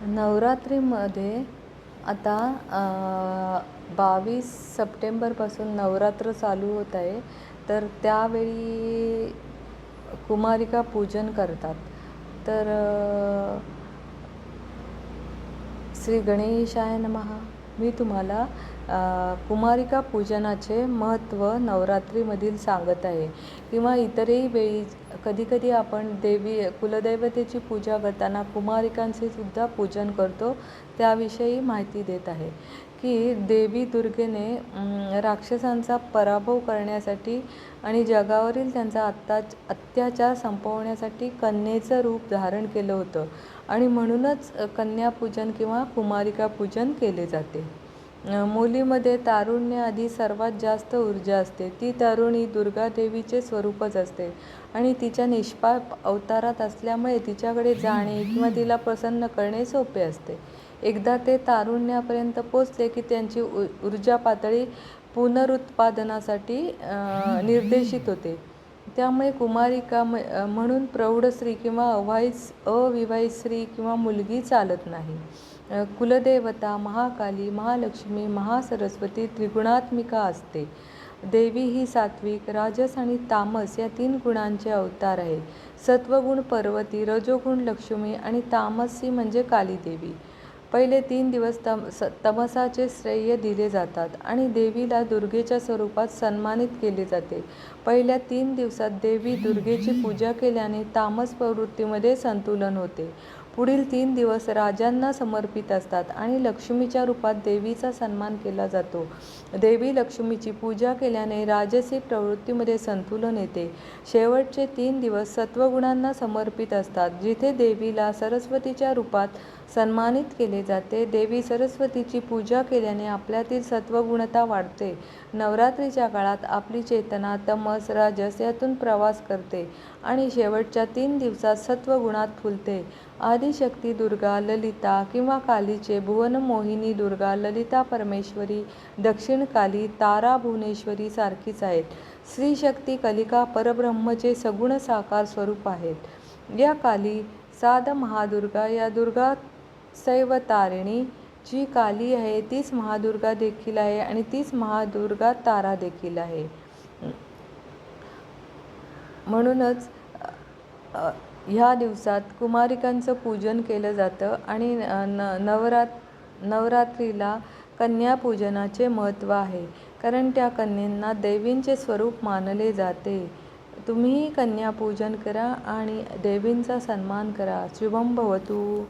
नवरात्रीमध्ये आता 22 सप्टेंबरपासून नवरात्र चालू होत आहे. तर त्यावेळी कुमारिका पूजन करतात. तर श्री गणेशाय नमः. मी तुम्हाला कुमारिका पूजनाचे महत्त्व नवरात्रीमधील सांगत आहे, किंवा इतरही वेळी कधीकधी आपण कुलदैवतेची पूजा करताना कुमारिकांचे सुद्धा पूजन करतो. त्याविषयी माहिती देत आहे की देवी दुर्गेने राक्षसांचा पराभव करण्यासाठी आणि जगावरील त्यांचा अत्याचार संपवण्यासाठी कन्येचं रूप धारण केलं होतं, आणि म्हणूनच कन्यापूजन किंवा कुमारिका पूजन केले जाते. मुलीमध्ये तारुण्य आधी सर्वात जास्त ऊर्जा असते. ती तरुणी दुर्गा देवीचे स्वरूपच असते आणि तिच्या निष्पाप अवतारात असल्यामुळे तिच्याकडे जाणे किंवा तिला प्रसन्न करणे सोपे असते. एकदा ते तारुण्यापर्यंत पोचले की त्यांची ऊर्जा पातळी पुनरुत्पादनासाठी निर्देशित होते. त्यामुळे कुमारिका म्हणून प्रौढ स्त्री किंवा अविवाहित स्त्री किंवा मुलगी चालत नाही. कुलदेवता महाकाली, महालक्ष्मी, महासरस्वती त्रिगुणात्मिका असते. देवी ही सात्विक, राजस आणि तामस या 3 गुणांचे अवतार आहे. सत्वगुण पर्वती, रजोगुण लक्ष्मी आणि तामसी म्हणजे काली देवी. पहिले 3 दिवस तमसाचे श्रेय दिले जातात आणि देवीला दुर्गेच्या स्वरूपात सन्मानित केले जाते. पहिल्या 3 दिवसात देवी दुर्गेची पूजा केल्याने तामस प्रवृत्तीमध्ये संतुलन होते. पुढील 3 दिवस राजांना समर्पित असतात आणि लक्ष्मीच्या रूपात देवीचा सन्मान केला जातो. देवी लक्ष्मीची पूजा केल्याने राजसी प्रवृत्तीमध्ये संतुलन येते. शेवटचे 3 दिवस सत्वगुणांना समर्पित असतात, जिथे देवीला सरस्वतीच्या रूपात सन्मानित केले जाते. देवी सरस्वतीची पूजा केल्याने आपल्यातील सत्वगुणता वाढते. नवरात्रीच्या काळात आपली चेतना तमस, राजस यातून प्रवास करते आणि शेवटच्या 3 दिवसात सत्वगुणात फुलते. आदिशक्ती दुर्गा, ललिता किंवा कालीचे भुवनमोहिनी दुर्गा, ललिता परमेश्वरी, दक्षिण काली, तारा भुवनेश्वरी सारखीच आहेत. स्त्री शक्ती कलिका परब्रह्मचे सगुण साकार स्वरूप आहेत. या काली साध महादुर्गा या दुर्गा सैवतारिणी, जी काली आहे तीच महादुर्गा देखील आहे आणि तीच महादुर्गा तारा देखील आहे. म्हणूनच ह्या दिवसात कुमारिकांचं पूजन केलं जातं आणि नवरात्रीला कन्यापूजनाचे महत्त्व आहे, कारण त्या कन्येंना देवींचे स्वरूप मानले जाते. तुम्हीही कन्यापूजन करा आणि देवींचा सन्मान करा. शुभम भवतु.